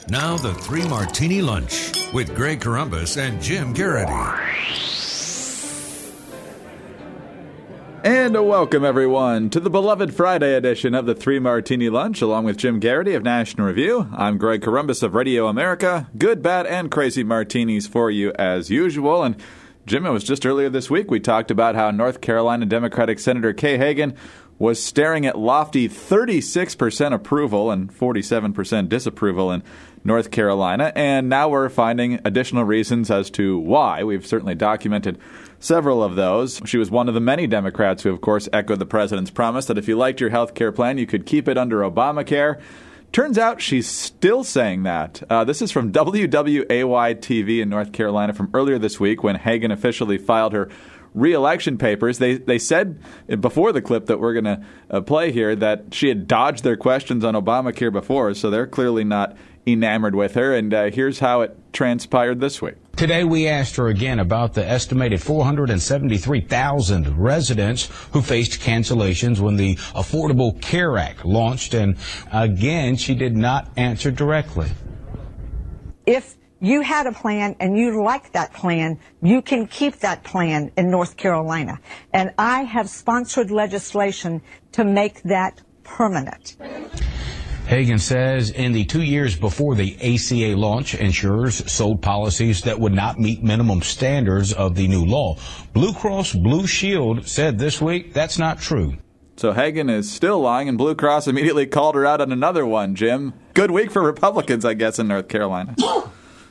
Now the Three Martini Lunch with Greg Corombos and Jim Garrity. And welcome, everyone, to the beloved Friday edition of the Three Martini Lunch, along with Jim Garrity of National Review. I'm Greg Corombos of Radio America. Good, bad, and crazy martinis for you as usual. And Jim, it was just earlier this week we talked about how North Carolina Democratic Senator Kay Hagan was staring at lofty 36% approval and 47% disapproval in North Carolina, and now we're finding additional reasons as to why. We've certainly documented several of those. She was one of the many Democrats who, of course, echoed the president's promise that if you liked your health care plan, you could keep it under Obamacare. Turns out she's still saying that. This is from WWAY-TV in North Carolina from earlier this week when Hagan officially filed her re-election papers. They said before the clip that we're going to play here that she had dodged their questions on Obamacare before, so they're clearly not enamored with her. And here's how it transpired this week. Today we asked her again about the estimated 473,000 residents who faced cancellations when the Affordable Care Act launched, and again she did not answer directly. If you had a plan and you liked that plan, you can keep that plan in North Carolina. And I have sponsored legislation to make that permanent. Hagan says in the 2 years before the ACA launch, insurers sold policies that would not meet minimum standards of the new law. Blue Cross Blue Shield said this week that's not true. So Hagan is still lying, and Blue Cross immediately called her out on another one, Jim. Good week for Republicans, I guess, in North Carolina.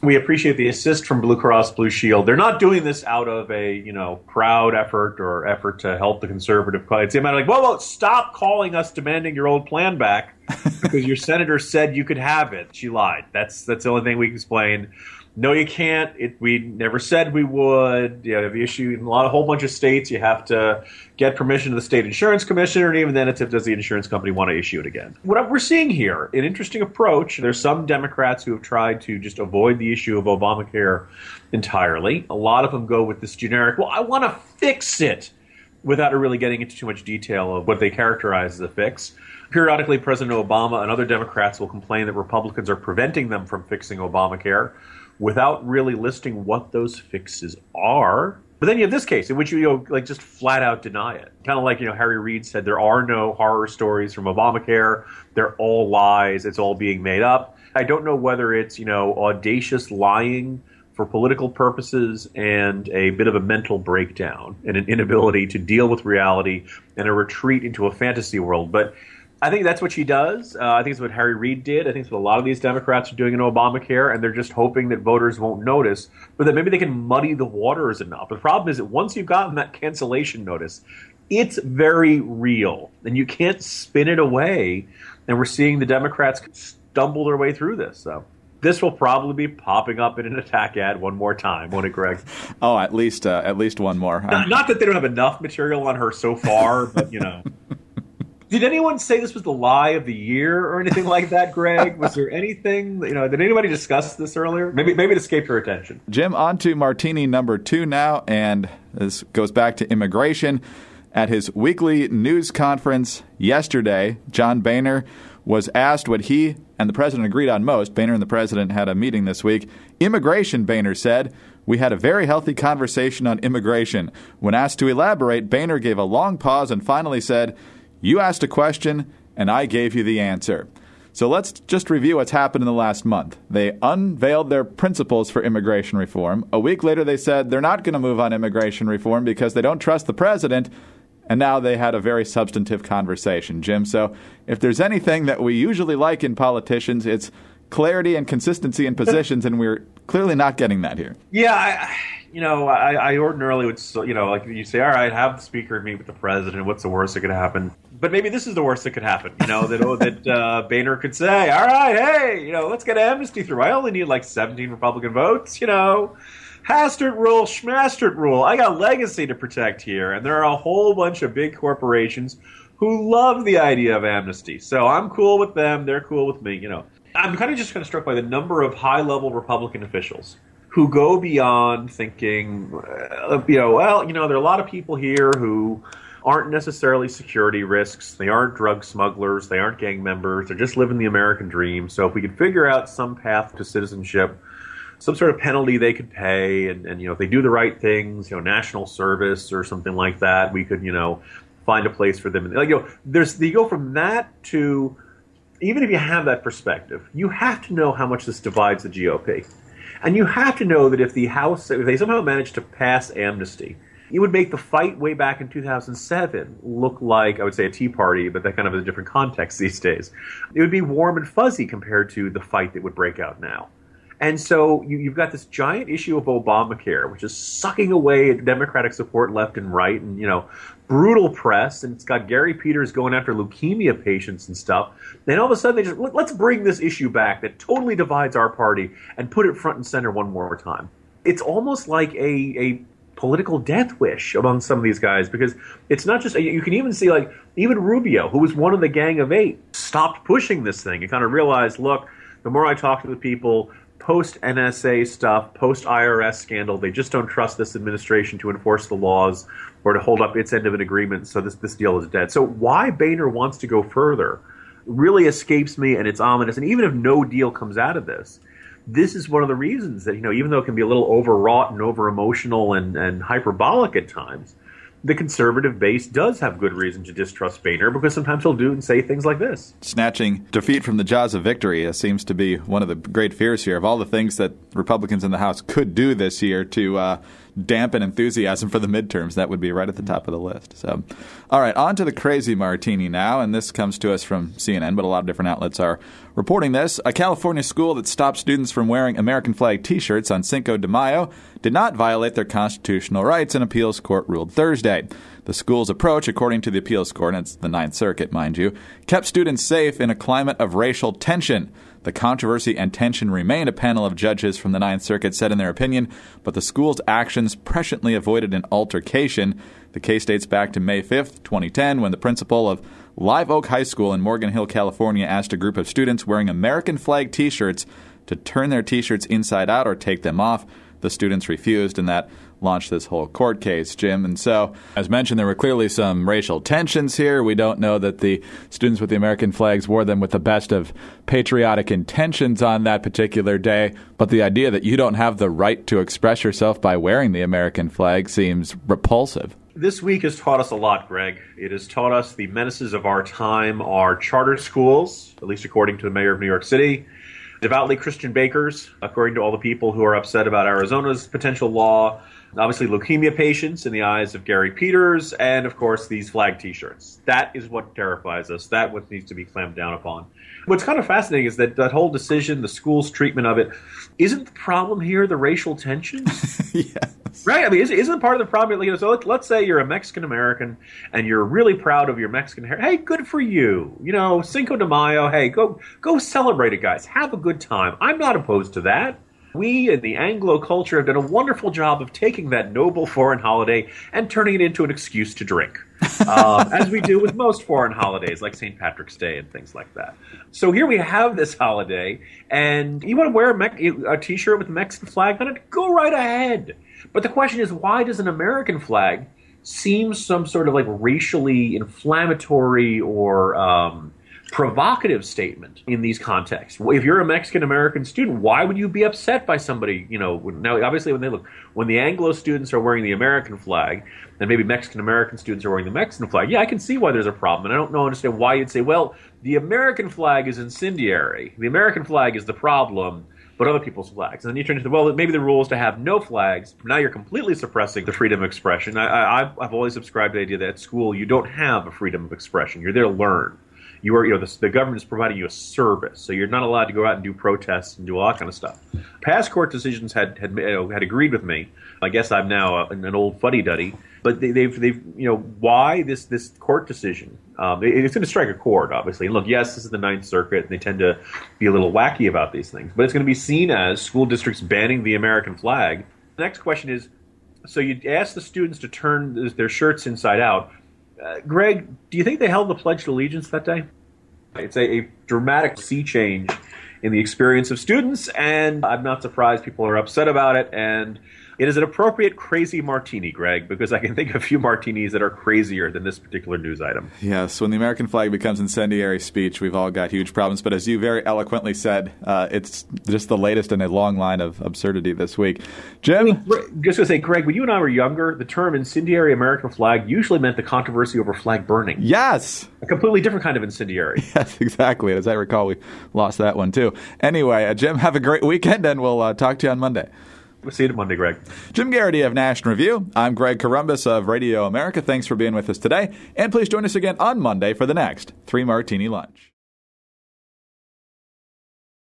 We appreciate the assist from Blue Cross Blue Shield. They're not doing this out of a, proud effort or effort to help the conservative cause. It's a matter like, whoa, stop calling us demanding your old plan back because your senator said you could have it. She lied. That's the only thing we can explain. No, you can't. We never said we would. The issue in a whole bunch of states, you have to get permission to the state insurance commissioner, and even then it's if does the insurance company want to issue it again. What we're seeing here, an interesting approach. There's some Democrats who have tried to just avoid the issue of Obamacare entirely. A lot of them go with this generic, well, I want to fix it, without really getting into too much detail of what they characterize as a fix. Periodically, President Obama and other Democrats will complain that Republicans are preventing them from fixing Obamacare, without really listing what those fixes are. But then you have this case in which you just flat out deny it. Kind of like, Harry Reid said, there are no horror stories from Obamacare. They're all lies. It's all being made up. I don't know whether it's, audacious lying for political purposes and a bit of a mental breakdown and an inability to deal with reality and a retreat into a fantasy world. But I think that's what she does. I think it's what Harry Reid did. I think it's what a lot of these Democrats are doing in Obamacare, and they're just hoping that voters won't notice, but that maybe they can muddy the waters enough. The problem is that once you've gotten that cancellation notice, it's very real, and you can't spin it away, and we're seeing the Democrats stumble their way through this. So this will probably be popping up in an attack ad one more time, won't it, Greg? Oh, at least one more. Not that they don't have enough material on her so far, but, Did anyone say this was the lie of the year or anything like that, Greg? Was there anything, did anybody discuss this earlier? Maybe it escaped her attention. Jim, on to Martini number 2 now, and this goes back to immigration. At his weekly news conference yesterday, John Boehner was asked what he and the president agreed on most. Boehner and the president had a meeting this week. Immigration, Boehner said. We had a very healthy conversation on immigration. When asked to elaborate, Boehner gave a long pause and finally said, you asked a question, and I gave you the answer. So let's just review what's happened in the last month. They unveiled their principles for immigration reform. A week later, they said they're not going to move on immigration reform because they don't trust the president. And now they had a very substantive conversation, Jim. So if there's anything that we usually like in politicians, it's clarity and consistency in positions, and we're clearly not getting that here. Yeah, I ordinarily would, like you say, all right, have the speaker meet with the president. What's the worst that could happen? But maybe this is the worst that could happen, that Boehner could say, all right, hey, let's get amnesty through. I only need 17 Republican votes, Hastert rule, schmastert rule. I got legacy to protect here. And there are a whole bunch of big corporations who love the idea of amnesty. So I'm cool with them. They're cool with me, I'm kind of struck by the number of high-level Republican officials who go beyond thinking, there are a lot of people here who aren't necessarily security risks. They aren't drug smugglers. They aren't gang members. They're just living the American dream. So if we could figure out some path to citizenship, some sort of penalty they could pay, and if they do the right things, national service or something like that, we could, find a place for them. You go from that to, even if you have that perspective, you have to know how much this divides the GOP. And you have to know that if they somehow managed to pass amnesty, it would make the fight way back in 2007 look like, I would say, a Tea Party, but that kind of is a different context these days. It would be warm and fuzzy compared to the fight that would break out now. And so you've got this giant issue of Obamacare, which is sucking away at Democratic support left and right, and brutal press, and it's got Gary Peters going after leukemia patients and stuff. Then all of a sudden they just, let's bring this issue back that totally divides our party and put it front and center one more time. It's almost like a political death wish among some of these guys, because it's not just, you can even see, like, even Rubio, who was one of the Gang of Eight, stopped pushing this thing and kind of realized, look, the more I talk to the people, post-NSA stuff, post-IRS scandal, they just don't trust this administration to enforce the laws or to hold up its end of an agreement, so this deal is dead. So why Boehner wants to go further really escapes me, and it's ominous. And even if no deal comes out of this, this is one of the reasons that, even though it can be a little overwrought and over-emotional and hyperbolic at times, the conservative base does have good reason to distrust Boehner, because sometimes he'll do and say things like this. Snatching defeat from the jaws of victory seems to be one of the great fears here. Of all the things that Republicans in the House could do this year to dampen enthusiasm for the midterms, that would be right at the top of the list. So, all right, on to the crazy martini now, and this comes to us from CNN, but a lot of different outlets are reporting this. A California school that stopped students from wearing American flag T-shirts on Cinco de Mayo did not violate their constitutional rights, an appeals court ruled Thursday. The school's approach, according to the appeals court, and it's the Ninth Circuit, mind you, kept students safe in a climate of racial tension. The controversy and tension remain, a panel of judges from the Ninth Circuit said in their opinion, but the school's actions presciently avoided an altercation. The case dates back to May 5th, 2010, when the principal of Live Oak High School in Morgan Hill, California, asked a group of students wearing American flag T-shirts to turn their T-shirts inside out or take them off. The students refused, and that launched this whole court case, Jim. And so, as mentioned, there were clearly some racial tensions here. We don't know that the students with the American flags wore them with the best of patriotic intentions on that particular day. But the idea that you don't have the right to express yourself by wearing the American flag seems repulsive. This week has taught us a lot, Greg. It has taught us the menaces of our time are charter schools, at least according to the mayor of New York City, devoutly Christian bakers, according to all the people who are upset about Arizona's potential law, obviously leukemia patients in the eyes of Gary Peters, and, of course, these flag T-shirts. That is what terrifies us. That what needs to be clamped down upon. What's kind of fascinating is that whole decision, the school's treatment of it, isn't the problem here the racial tensions? Yes. Right? I mean, isn't part of the problem, so let's say you're a Mexican-American and you're really proud of your Mexican hair. Hey, good for you. Cinco de Mayo, hey, go celebrate it, guys. Have a good time. I'm not opposed to that. We in the Anglo culture have done a wonderful job of taking that noble foreign holiday and turning it into an excuse to drink, as we do with most foreign holidays like St. Patrick's Day and things like that. So here we have this holiday, and you want to wear a T-shirt with the Mexican flag on it? Go right ahead. But the question is, why does an American flag seem some sort of like racially inflammatory or provocative statement in these contexts? If you're a Mexican-American student, why would you be upset by somebody, now obviously when the Anglo students are wearing the American flag, and maybe Mexican-American students are wearing the Mexican flag, yeah, I can see why there's a problem. And I don't understand why you'd say, well, the American flag is incendiary. The American flag is the problem, but other people's flags. And then you turn into, well, maybe the rule is to have no flags. Now you're completely suppressing the freedom of expression. I've always subscribed to the idea that at school you don't have a freedom of expression. You're there to learn. You are, the government is providing you a service, so you're not allowed to go out and do protests and do all that kind of stuff. Past court decisions had agreed with me. I guess I'm now an old fuddy-duddy, but they've why this court decision? It's going to strike a chord, obviously. And look, yes, this is the Ninth Circuit, and they tend to be a little wacky about these things, but it's going to be seen as school districts banning the American flag. The next question is, so you ask the students to turn their shirts inside out. Greg, do you think they held the Pledge of Allegiance that day? It's a dramatic sea change in the experience of students, and I'm not surprised people are upset about it. And It is an appropriate crazy martini, Greg, because I can think of a few martinis that are crazier than this particular news item. Yes, when the American flag becomes incendiary speech, we've all got huge problems. But as you very eloquently said, it's just the latest in a long line of absurdity this week. Jim? Just going to say, Greg, when you and I were younger, the term incendiary American flag usually meant the controversy over flag burning. Yes! A completely different kind of incendiary. Yes, exactly. As I recall, we lost that one, too. Anyway, Jim, have a great weekend, and we'll talk to you on Monday. We'll see you Monday, Greg. Jim Garrity of National Review. I'm Greg Corombos of Radio America. Thanks for being with us today. And please join us again on Monday for the next 3 Martini Lunch.